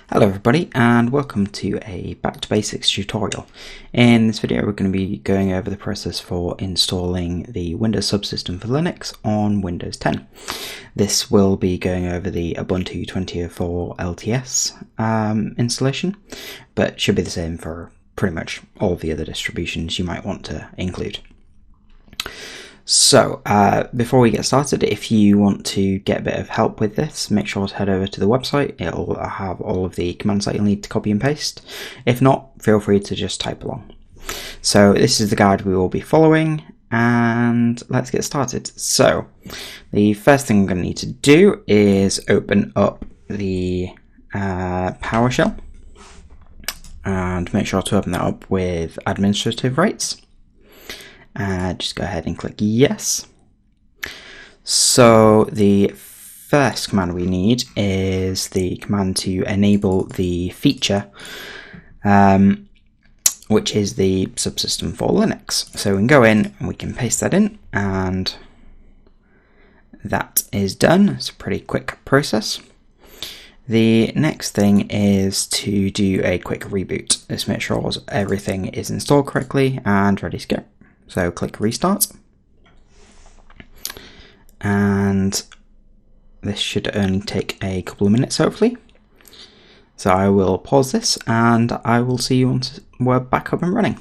Hello everybody and welcome to a Back to Basics tutorial. In this video we're going to be going over the process for installing the Windows Subsystem for Linux on Windows 10. This will be going over the Ubuntu 20.04 LTS installation, but should be the same for pretty much all of the other distributions you might want to include. So, before we get started, if you want to get a bit of help with this, make sure to head over to the website. It'll have all of the commands that you'll need to copy and paste. If not, feel free to just type along. So this is the guide we will be following, and let's get started. So, the first thing I'm going to need to do is open up the PowerShell, and make sure to open that up with administrative rights. Just go ahead and click yes. So the first command we need is the command to enable the feature, which is the subsystem for Linux. So we can go in and we can paste that in, and that is done. It's a pretty quick process. The next thing is to do a quick reboot. Just make sure everything is installed correctly and ready to go. So click restart, and this should only take a couple of minutes hopefully. So I will pause this and I will see you once we're back up and running.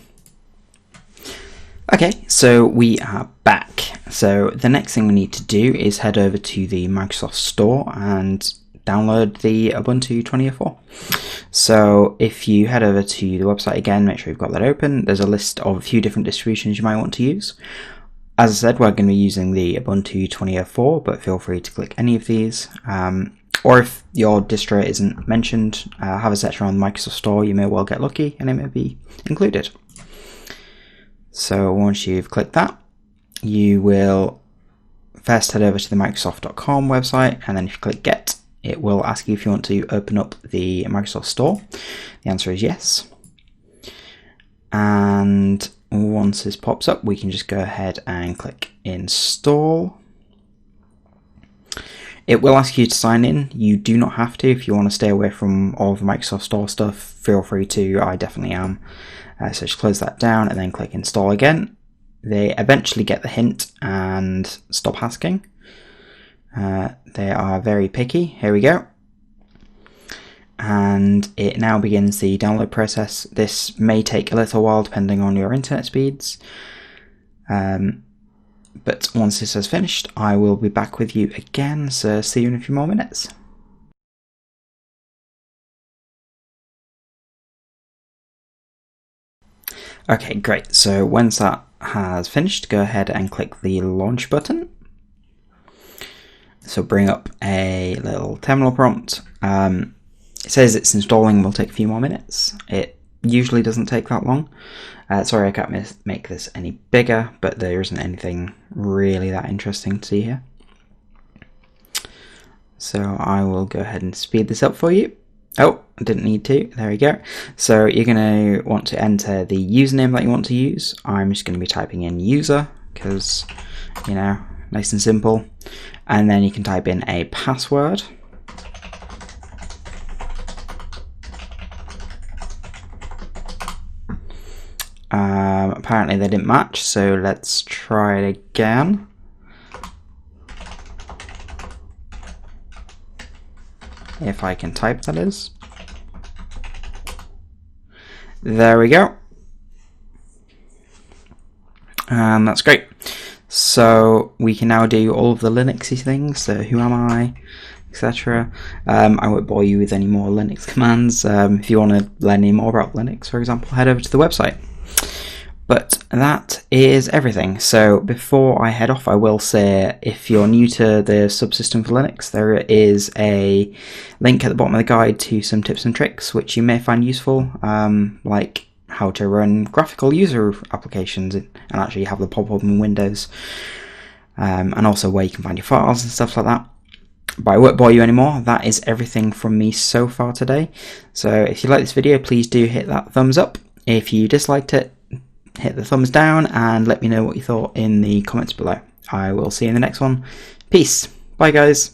Okay, so we are back. So the next thing we need to do is head over to the Microsoft Store and download the Ubuntu 20.04. So if you head over to the website again, make sure you've got that open. There's a list of a few different distributions you might want to use. As I said, we're going to be using the Ubuntu 20.04, but feel free to click any of these. Or if your distro isn't mentioned, have a search around the Microsoft Store. You may well get lucky and it may be included. So once you've clicked that, you will first head over to the Microsoft.com website, and then if you click Get, it will ask you if you want to open up the Microsoft Store. The answer is yes. And once this pops up, we can just go ahead and click Install. It will ask you to sign in. You do not have to. If you want to stay away from all of the Microsoft Store stuff, feel free to. I definitely am. So just close that down and then click Install again. They eventually get the hint and stop asking. They are very picky. Here we go. And it now begins the download process. This may take a little while depending on your internet speeds. But once this has finished, I will be back with you again. So see you in a few more minutes. Okay, great. So once that has finished, go ahead and click the launch button. So bring up a little terminal prompt. It says it's installing, will take a few more minutes. It usually doesn't take that long. Sorry I can't make this any bigger, but there isn't anything really that interesting to see here. So I will go ahead and speed this up for you. Oh, I didn't need to. There we go. So you're going to want to enter the username that you want to use. I'm just going to be typing in user because, you know, nice and simple. And then you can type in a password. Apparently they didn't match, so let's try it again. If I can type, that is. There we go. And that's great. So we can now do all of the Linuxy things, so who am I, etc. I won't bore you with any more Linux commands. If you want to learn any more about Linux, for example, head over to the website. But that is everything. So before I head off, I will say if you're new to the subsystem for Linux, there is a link at the bottom of the guide to some tips and tricks which you may find useful, like how to run graphical user applications and actually have the pop up in Windows, and also where you can find your files and stuff like that. But I won't bore you anymore. That is everything from me so far today. So if you like this video, please do hit that thumbs up. If you disliked it, hit the thumbs down and let me know what you thought in the comments below. I will see you in the next one. Peace. Bye guys.